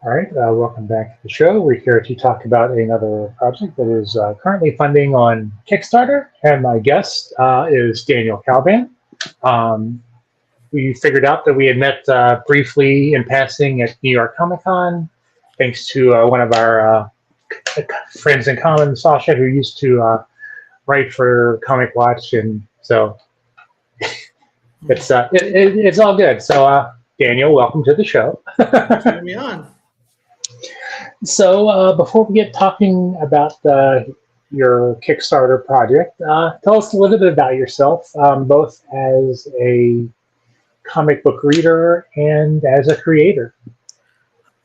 All right, welcome back to the show. We're here to talk about another project that is currently funding on Kickstarter, and my guest is Daniel Kalban. Um, we figured out that we had met briefly in passing at New York Comic Con, thanks to one of our friends in common, Sasha, who used to write for Comic Watch, and so it's all good. So, Daniel, welcome to the show. Thanks for having me on. So before we get talking about your Kickstarter project, tell us a little bit about yourself, both as a comic book reader and as a creator.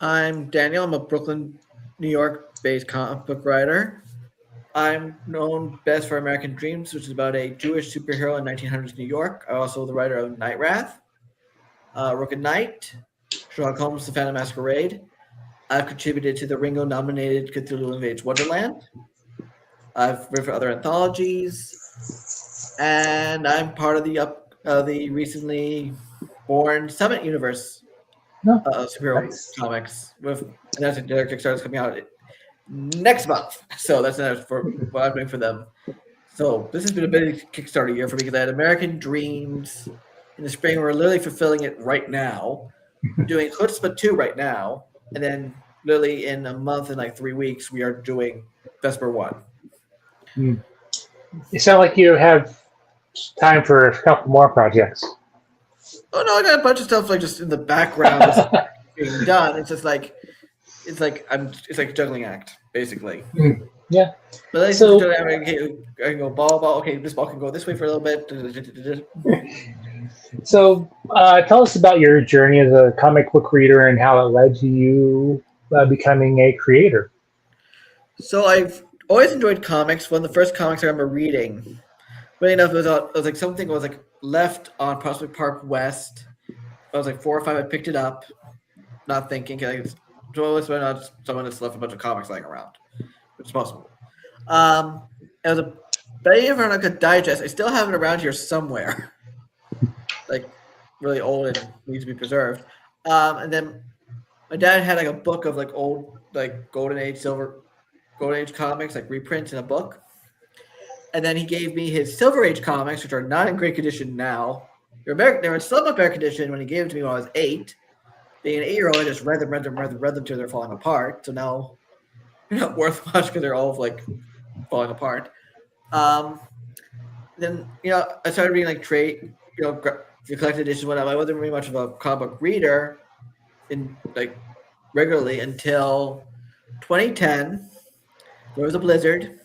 I'm Daniel. I'm a Brooklyn, New York-based comic book writer. I'm known best for American Dreams, which is about a Jewish superhero in 1900s New York. I'm also the writer of Night Wrath, Rook and Knight, Sherlock Holmes, The Phantom Masquerade. I've contributed to the Ringo-nominated Cthulhu Invades Wonderland. I've written for other anthologies, and I'm part of the recently born Summit Universe superhero comics. And that's their Kickstarter's coming out next month. So that's for what I'm doing for them. So this has been a big Kickstarter year for me because I had American Dreams in the spring. We're literally fulfilling it right now. We're doing CHUTZPAH 2 right now. And then literally in a month and like 3 weeks, we are doing Vesper 1. You sound like you have time for a couple more projects. Oh no, I got a bunch of stuff like just in the background being done. It's like a juggling act, basically. Yeah. But I can go ball. Okay, this ball can go this way for a little bit. So tell us about your journey as a comic book reader and how it led to you becoming a creator. So I've always enjoyed comics. One of the first comics I remember reading, funny enough, it was like something that was like left on Prospect Park West. I was like 4 or 5. I picked it up, not thinking. Not someone that's left a bunch of comics lying around, which is possible. It was a Betty and Veronica digest. I still have it around here somewhere, like really old and needs to be preserved. And then my dad had like a book of like old like Golden Age comics, like reprints in a book. And then he gave me his Silver Age comics, which are not in great condition now. They were in still in fair condition when he gave them to me when I was 8. Being an 8-year-old, I just read them till they're falling apart. So now they're not worth much because they're all like falling apart. Then I started reading like trade, the collected editions. Whatever. I wasn't really much of a comic book reader regularly until 2010. There was a blizzard.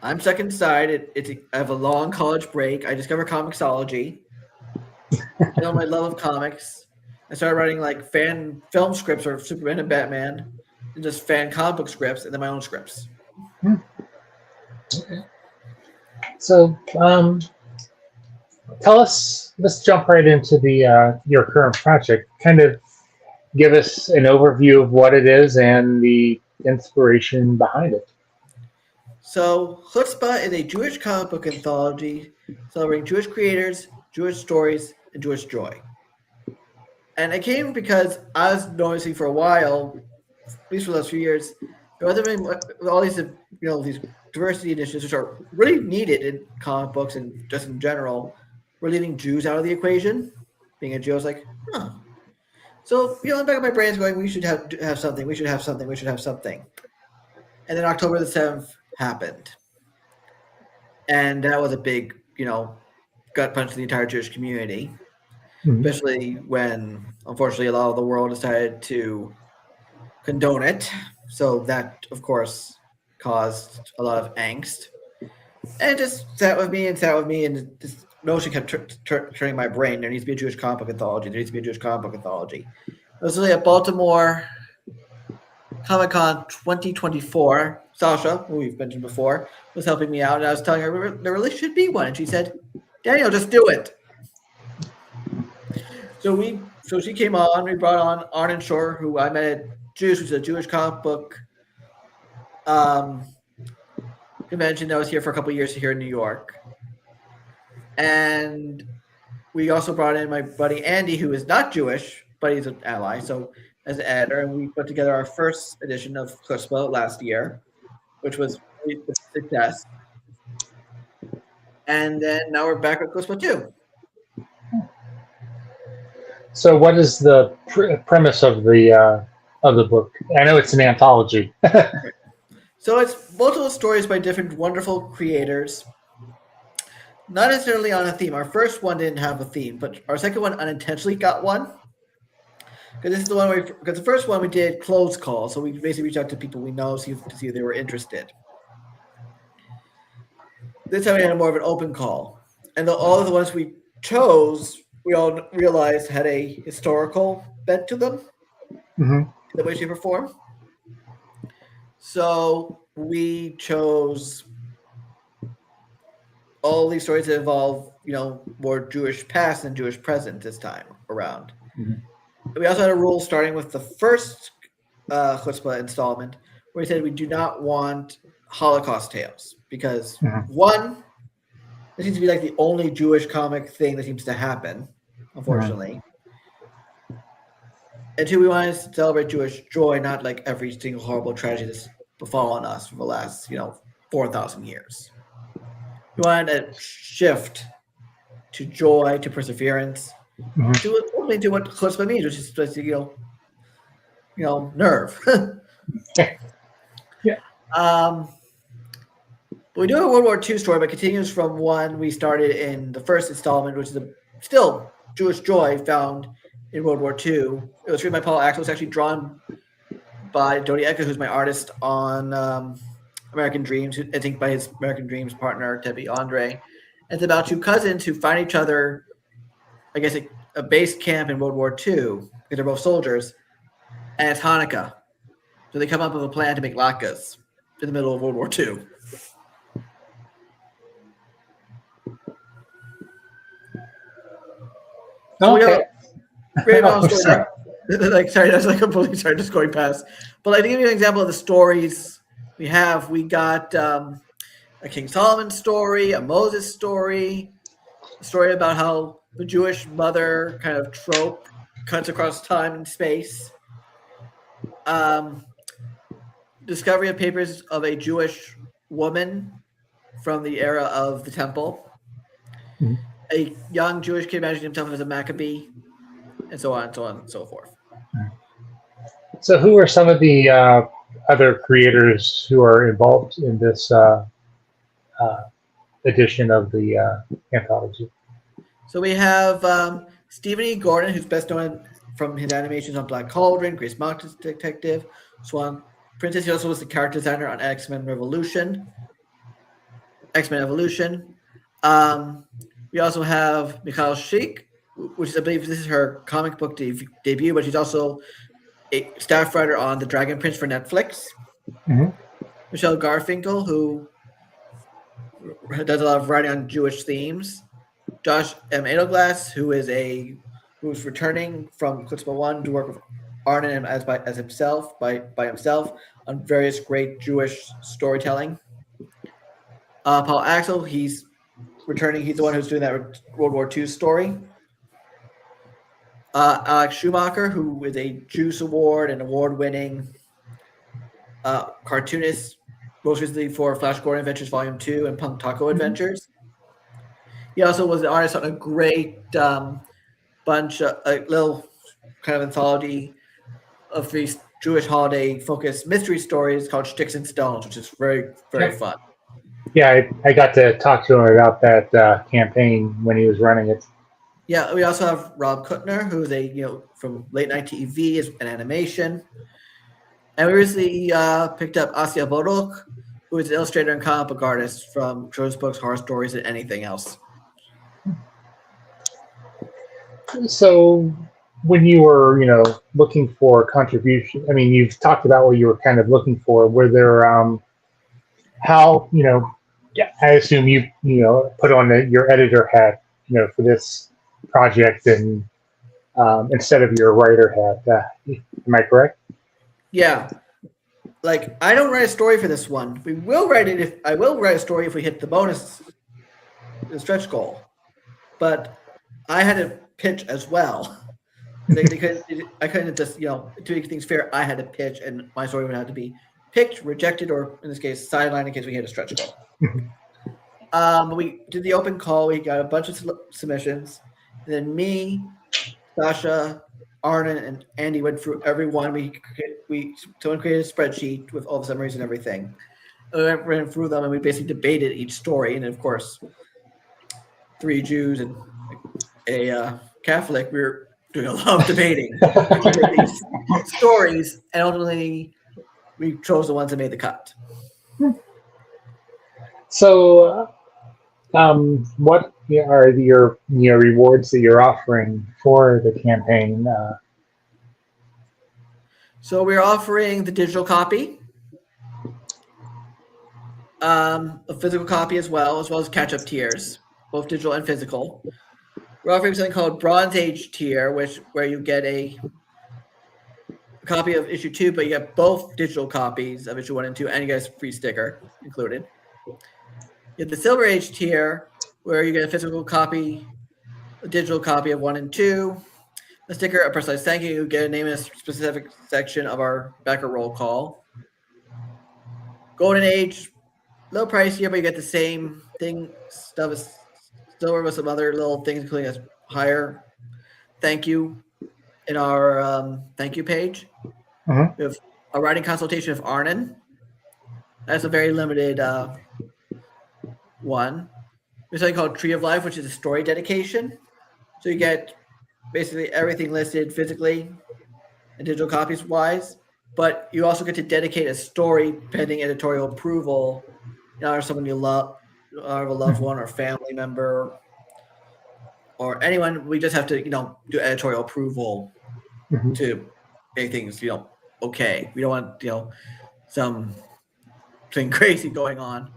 I'm stuck inside. I have a long college break. I discovered Comixology. My love of comics. I started writing like fan film scripts of Superman and Batman, and just fan comic book scripts, and then my own scripts. Okay. So, tell us. Let's jump right into your current project. Kind of give us an overview of what it is and the inspiration behind it. So, CHUTZPAH is a Jewish comic book anthology celebrating Jewish creators, Jewish stories, and Jewish joy. And it came because I was noticing for a while, at least for the last few years, there wasn't really all these, these diversity initiatives, which are really needed in comic books and just in general. We're leaving Jews out of the equation. Being a Jew, I was like, huh. So, in the back of my brain is going, we should have something. We should have something. We should have something. And then October the 7th happened. And that was a big, gut punch to the entire Jewish community, especially when, unfortunately, a lot of the world decided to condone it. So that, of course, caused a lot of angst. And it just sat with me, and this notion kept turning my brain. There needs to be a Jewish comic book anthology. It was really at Baltimore Comic-Con 2024. Sasha, who we've mentioned before, was helping me out, and I was telling her there really should be one. And she said, Daniel, just do it. So she came on. We brought on Arnon Shore, who I met at Juice, which is a Jewish comic book convention that was here for a couple of years here in New York. And we also brought in my buddy Andy, who is not Jewish, but he's an ally. So as an editor, and we put together our first edition of CHUTZPAH last year, which was a success. And then now we're back with CHUTZPAH 2. So, what is the premise of the book? I know it's an anthology. So it's multiple stories by different wonderful creators, not necessarily on a theme. Our first one didn't have a theme, but our second one unintentionally got one. Because this is the one because the first one we did closed call, so we basically reached out to people we know to see if they were interested. This time we had more of an open call, and all of the ones we chose, we all realized had a historical bent to them, the way, shape, or form. So we chose all these stories that involve, more Jewish past and Jewish present this time around. We also had a rule starting with the first chutzpah installment where we said we do not want Holocaust tales because one, it seems to be like the only Jewish comic thing that seems to happen, unfortunately. And two, we wanted to celebrate Jewish joy, not like every single horrible tragedy that's befallen us for the last, 4,000 years. We wanted a shift to joy, to perseverance, to what chutzpah means, which is just, nerve. Yeah. But we do have a World War II story, but continues from one we started in the first installment, which is still Jewish joy found in World War II. It was written by Paul Axel. It's actually drawn by Dodi Eka, who's my artist on American Dreams, I think by his American Dreams partner, Tebi Andre. And it's about two cousins who find each other, I guess, a base camp in World War II, because they're both soldiers, and it's Hanukkah. So they come up with a plan to make latkes in the middle of World War II. So we have a great amount of stories. Sorry, that's completely just going past. But to give you an example of the stories we got a King Solomon story, a Moses story, a story about how the Jewish mother kind of trope cuts across time and space. Discovery of papers of a Jewish woman from the era of the temple. A young Jewish kid imagining himself as a Maccabee, and so on and so on and so forth. So who are some of the other creators who are involved in this edition of the anthology? So we have Stephen E. Gordon, who's best known from his animations on Black Cauldron, Grace Mountain Detective, Swan Princess. He also was the character designer on X-Men Evolution. We also have Michal Sheikh, which is, I believe this is her comic book debut, but she's also a staff writer on The Dragon Prince for Netflix. Michelle Garfinkel, who does a lot of writing on Jewish themes. Josh M. Edelglass, who's returning from Chutzpah 1 to work with Arnon as himself by himself on various great Jewish storytelling. Paul Axel, he's returning. He's the one who's doing that World War II story. Alex Schumacher, who is a Juice Award and award-winning cartoonist, most recently for Flash Gordon Adventures Volume 2 and Punk Taco Adventures. He also was an artist on a great bunch of a little kind of anthology of these Jewish holiday-focused mystery stories called Sticks and Stones, which is very, very fun. Yeah, I got to talk to him about that campaign when he was running it. Yeah, we also have Rob Kuttner, who's from late night TV, is an animation. And we recently picked up Asya Borok, who is an illustrator and comic book artist from children's books, horror stories, and anything else. So when you were, looking for contribution, I mean, you've talked about what you were kind of looking for. Were there, I assume you put on your editor hat, for this project and instead of your writer hat. Am I correct? Yeah. I don't write a story for this one. I will write a story if we hit the stretch goal. But I had to pitch as well. I couldn't just to make things fair. I had to pitch, and my story would have to be picked, rejected, or in this case, sidelined in case we hit a stretch goal. We did the open call. We got a bunch of submissions, and then me, Sasha, Arnon, and Andy went through every one. Someone created a spreadsheet with all the summaries and everything. We ran through them, and we basically debated each story. And of course, 3 Jews and a Catholic, we were doing a lot of debating these stories, and ultimately, we chose the ones that made the cut. So, what are your rewards that you're offering for the campaign? So we're offering the digital copy, a physical copy as well as catch-up tiers, both digital and physical. We're offering something called Bronze Age tier, where you get a copy of issue 2, but you get both digital copies of issue 1 and 2, and you get a free sticker included. You have the Silver Age tier, where you get a physical copy, a digital copy of 1 and 2, a sticker, a personalized thank you, get a name in a specific section of our backer roll call. Golden Age, low price here, but you get the same thing, stuff as silver with some other little things, including a higher thank you in our thank you page. Mm-hmm. We have a writing consultation with Arnon. That's a very limited one. There's something called Tree of Life, which is a story dedication. So you get basically everything listed physically and digital copies wise, but you also get to dedicate a story pending editorial approval, or someone you love, or a loved one or family member, or anyone. We just have to, do editorial approval to make things, okay. We don't want, something crazy going on.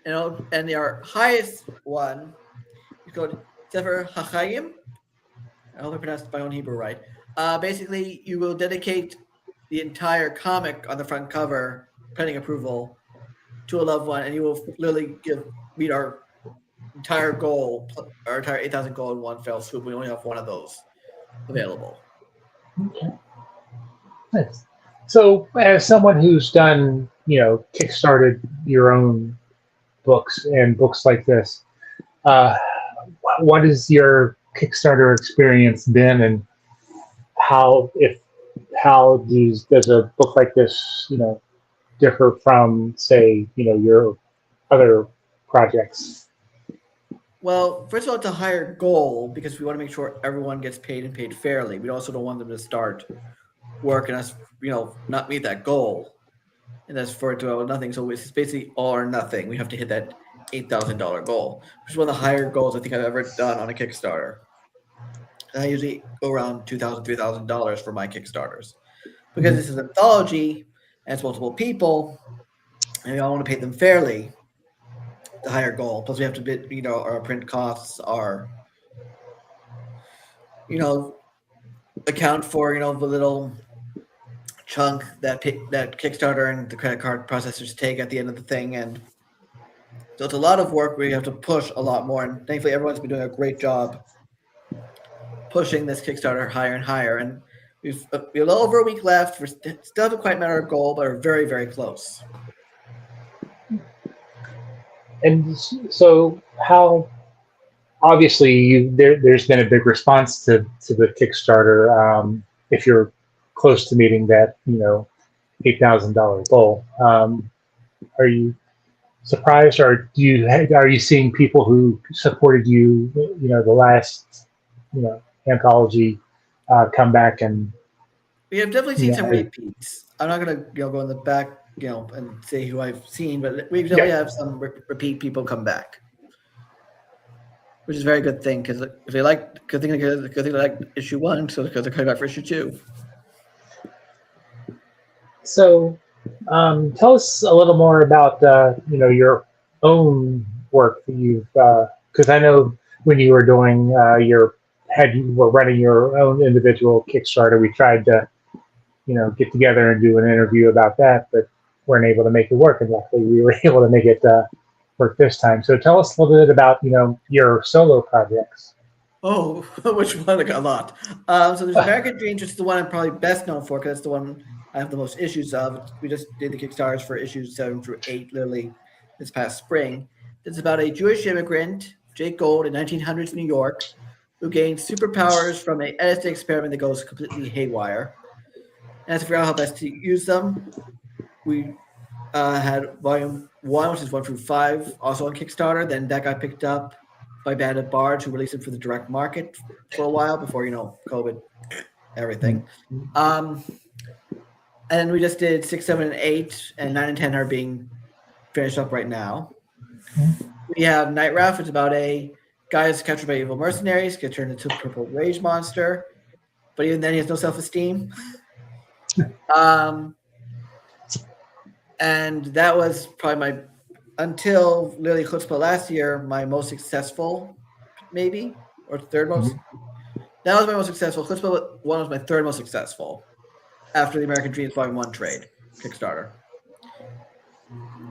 And our highest one is called Sefer HaChaim. I hope I pronounced my own Hebrew right. Basically, you will dedicate the entire comic on the front cover, pending approval, to a loved one, and you will literally meet our entire goal, our entire 8,000 goal in one fell swoop. We only have one of those available. Okay. Nice. So, as someone who's done, kickstarted your own books and books like this, what has your Kickstarter experience been, and how does a book like this, differ from, say, your other projects? Well, first of all, it's a higher goal because we want to make sure everyone gets paid and paid fairly. We also don't want them to start work and us, not meet that goal, and that's for it to go nothing. So it's basically all or nothing. We have to hit that $8,000 goal, which is one of the higher goals I think I've ever done on a Kickstarter. I usually go around $2,000, $3,000 for my Kickstarters because this is an anthology and it's multiple people, and we all want to pay them fairly. The higher goal. Plus, we have to bid, our print costs are, account for, the little chunk that Kickstarter and the credit card processors take at the end of the thing. And so it's a lot of work. We have to push a lot more. And thankfully, everyone's been doing a great job pushing this Kickstarter higher and higher. And we've a little over a week left. We still haven't quite met our goal, but are very, very close. And so, how obviously there's been a big response to the Kickstarter. If you're close to meeting that $8,000 goal, are you surprised, or are you seeing people who supported you, the last anthology, come back? And we have definitely seen some repeats. I'm not gonna go in the back and say who I've seen, but we definitely have some repeat people come back, which is a very good thing because if they like, good thing they like issue 1, so because they're coming back for issue 2. So, tell us a little more about your own work that you've, because I know when you were doing you were running your own individual Kickstarter, we tried to get together and do an interview about that, but weren't able to make it work, and luckily we were able to make it work this time. So tell us a little bit about your solo projects. Oh, which one? I got a lot. So there's American Dreams, which is the one I'm probably best known for because it's the one I have the most issues of. We just did the Kickstarters for issues 7 through 8, literally this past spring. It's about a Jewish immigrant, Jake Gold, in 1900s New York, who gains superpowers from a LSD experiment that goes completely haywire. And has to figure out how best to use them. We had Volume 1, which is 1 through 5, also on Kickstarter. Then that got picked up by Bandit Barge, who released it for the direct market for a while before, COVID, everything. And we just did 6, 7, and 8, and 9 and 10 are being finished up right now. We have Night Raft, which is about a guy who's captured by evil mercenaries, gets turned into a purple rage monster, but even then he has no self-esteem. And that was probably until Lily Chutzpah last year, my most successful, maybe, or third most. That was my most successful. Chutzpah 1 was my third most successful after the American Dreams Volume 1 trade, Kickstarter.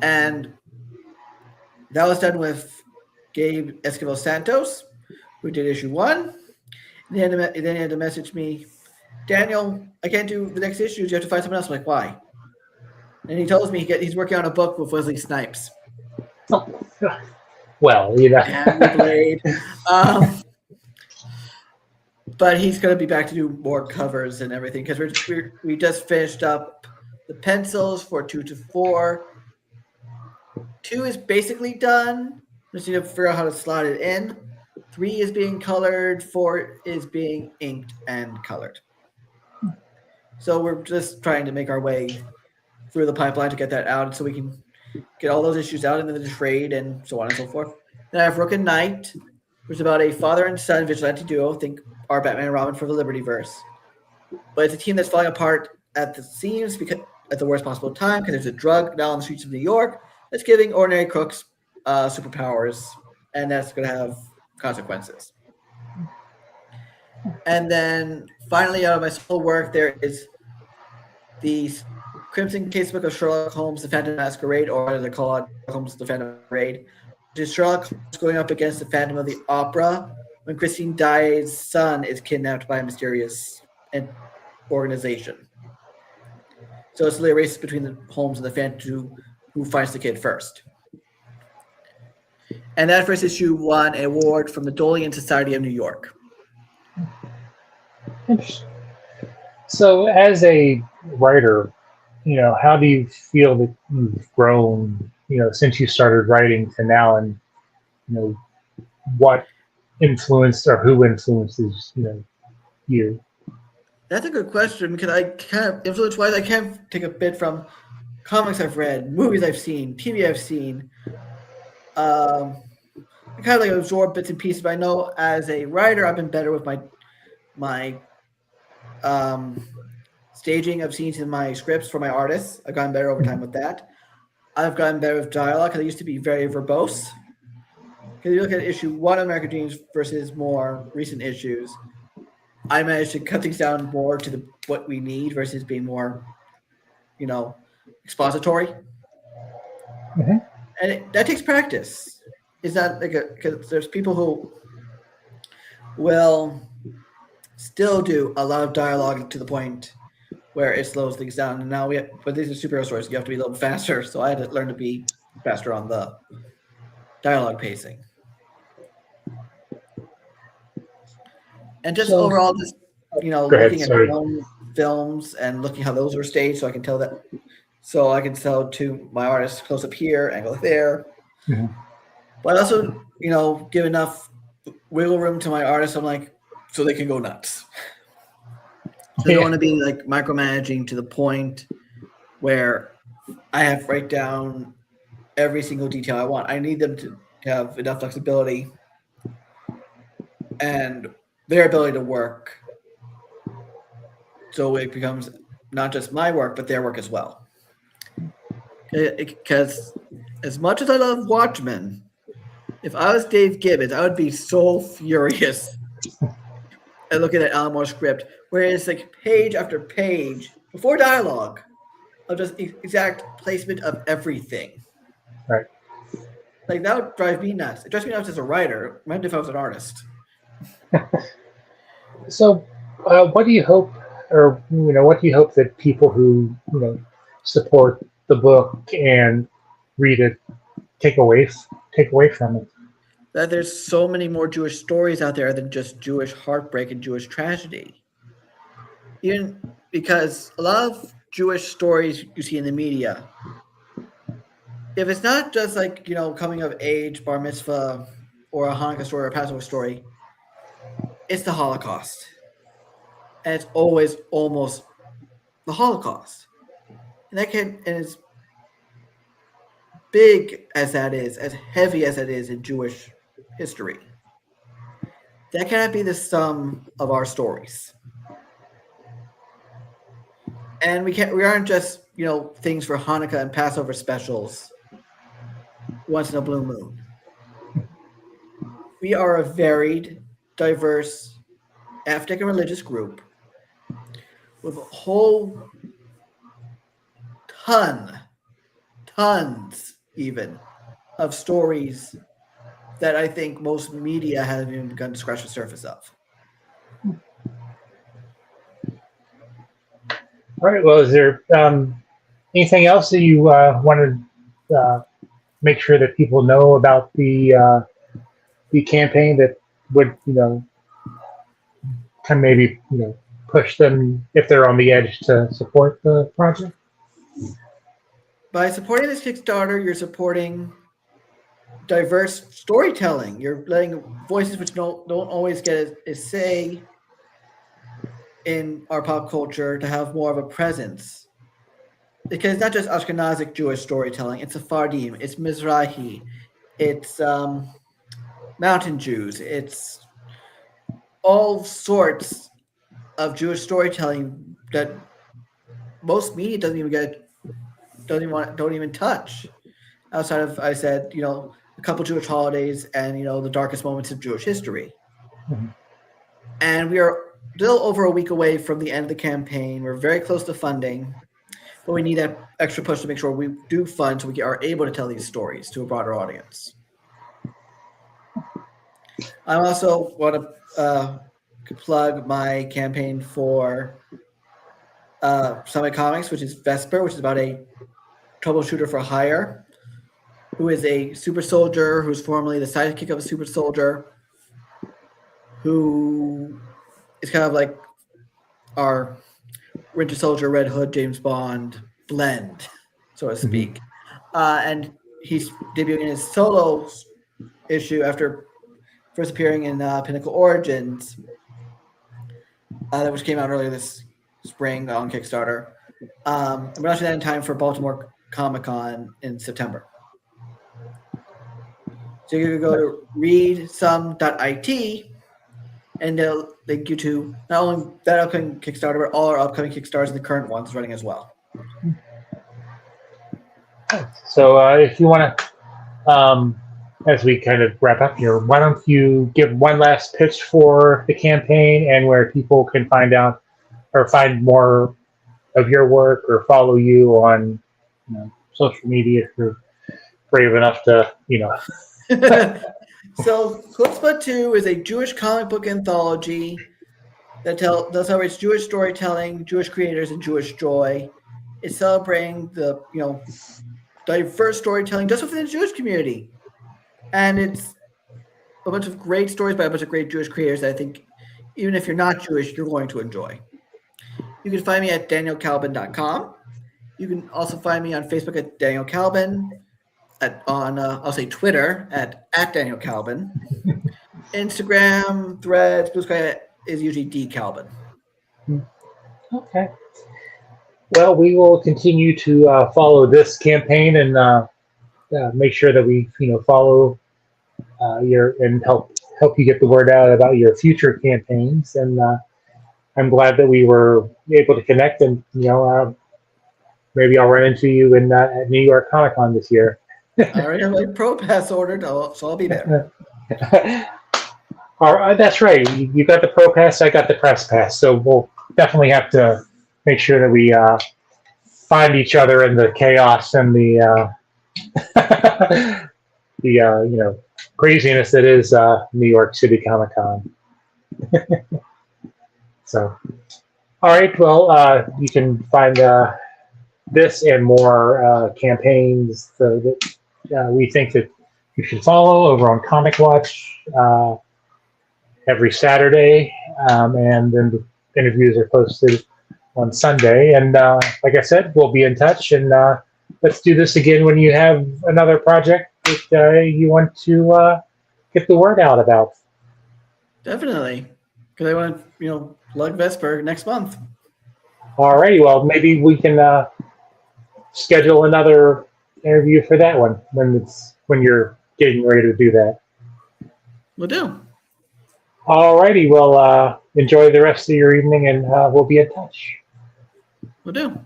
And that was done with Gabe Esquivel Santos, who did issue 1. And then he had to message me, Daniel, I can't do the next issues. You have to find someone else. I'm like, why? And he tells me he's working on a book with Wesley Snipes. Well, Blade. But he's going to be back to do more covers and everything because we just finished up the pencils for 2 to 4. 2 is basically done. Just need to figure out how to slot it in. 3 is being colored. 4 is being inked and colored. So we're just trying to make our way through the pipeline to get that out so we can get all those issues out into the trade and so on and so forth. Then I have Rook and Knight, which is about a father and son vigilante duo. Think our Batman and Robin for the Libertyverse. But it's a team that's falling apart at the seams because at the worst possible time because there's a drug now on the streets of New York that's giving ordinary crooks superpowers, and that's going to have consequences. And then finally, out of my sole work, there is the Crimson Casebook of Sherlock Holmes, The Phantom Masquerade, or as they call it, Holmes, The Phantom Masquerade, which is Sherlock Holmes going up against the Phantom of the Opera when Christine Daae's son is kidnapped by a mysterious organization. So it's a race between the Holmes and the Phantom who finds the kid first. And that first issue won an award from the Dolian Society of New York. Interesting. So as a writer, how do you feel that you've grown, since you started writing to now, and, what influenced or who influences, you? That's a good question because I kind of, influence-wise, I can take a bit from comics I've read, movies I've seen, TV I've seen. I kind of absorb bits and pieces, but I know as a writer, I've been better with my staging of scenes in my scripts for my artists. I've gotten better over time with that. I've gotten better with dialogue because I used to be very verbose. Because you look at issue 1 of American Dreams versus more recent issues, I managed to cut things down more to what we need versus being more, expository. Mm-hmm. And that takes practice. It's not because there's people who will still do a lot of dialogue to the point where it slows things down. And now but these are superhero stories. You have to be a little faster. So I had to learn to be faster on the dialogue pacing. And just overall, just looking at my own films and looking how those were staged, so I can tell that. So I can tell to my artists close up here, angle there. Mm-hmm. But also, give enough wiggle room to my artists. I'm like, so they can go nuts. So I don't want to be like micromanaging to the point where I have to write down every single detail I want. I need them to have enough flexibility and their ability to work. So it becomes not just my work, but their work as well. Because as much as I love Watchmen, if I was Dave Gibbons, I would be so furious at looking at Alan Moore's script, where it's like page after page, before dialogue, of just exact placement of everything. Right. Like, that would drive me nuts. It drives me nuts as a writer. Imagine if I was an artist. So, what do you hope, or what do you hope that people who support the book and read it take away from it? That there's so many more Jewish stories out there than just Jewish heartbreak and Jewish tragedy. Even because a lot of Jewish stories you see in the media, if it's not just like, coming of age, bar mitzvah, or a Hanukkah story or a Passover story, it's the Holocaust. And it's always almost the Holocaust. And as big as that is, as heavy as it is in Jewish history, that cannot be the sum of our stories. And we aren't just, things for Hanukkah and Passover specials once in a blue moon. We are a varied, diverse, ethnic and religious group with a whole tons even, of stories that I think most media haven't even begun to scratch the surface of. All right. Well, is there anything else that you want to make sure that people know about the campaign that would can maybe push them if they're on the edge to support the project? By supporting this Kickstarter, you're supporting diverse storytelling. You're letting voices which don't always get a say in our pop culture to have more of a presence. Because it's not just Ashkenazic Jewish storytelling, it's Sephardim, it's Mizrahi, it's Mountain Jews, it's all sorts of Jewish storytelling that most media don't even touch. Outside of, I said, a couple Jewish holidays and the darkest moments of Jewish history. Mm-hmm. And we are still over a week away from the end of the campaign. We're very close to funding, but we need that extra push to make sure we do fund so we are able to tell these stories to a broader audience. I also want to plug my campaign for Summit Comics, which is Vesper, which is about a troubleshooter for hire, who is a super soldier, who's formerly the sidekick of a super soldier, who is kind of like our Winter Soldier, Red Hood, James Bond blend, so to speak. And he's debuting in his solo issue after first appearing in Pinnacle Origins, which came out earlier this spring on Kickstarter. We're launching that in time for Baltimore Comic-Con in September. So you can go to readsome.it and they'll link you to not only that upcoming Kickstarter, but all our upcoming Kickstarters and the current ones running as well. So if you want to, as we kind of wrap up here, why don't you give one last pitch for the campaign and where people can find out or find more of your work or follow you on social media if you're brave enough to, So CHUTZPAH 2 is a Jewish comic book anthology that celebrates Jewish storytelling, Jewish creators, and Jewish joy. It's celebrating the diverse storytelling just within the Jewish community. And it's a bunch of great stories by a bunch of great Jewish creators that I think even if you're not Jewish, you're going to enjoy. You can find me at danielkalban.com. You can also find me on Facebook at Daniel Kalban, I'll say Twitter at Daniel Kalban. Instagram, Threads, Blue Sky is usually DKalban. Okay. Well, we will continue to follow this campaign and make sure that we, follow your and help you get the word out about your future campaigns. And I'm glad that we were able to connect. And maybe I'll run into you at New York Comic Con this year. I already have my Pro Pass ordered, so I'll be there. All right, that's right. You got the Pro Pass, I got the Press Pass. So we'll definitely have to make sure that we find each other in the chaos and the the craziness that is New York City Comic Con. So, all right. Well, you can find this and more campaigns that we think that you should follow over on Comic Watch every Saturday, and then the interviews are posted on Sunday. And like I said, we'll be in touch, and let's do this again when you have another project that you want to get the word out about. Definitely, because I want to, lug Vesper next month. Alrighty, well, maybe we can schedule another interview for that one when you're getting ready to do that. We'll do. Alrighty, well, enjoy the rest of your evening, and we'll be in touch. We'll do.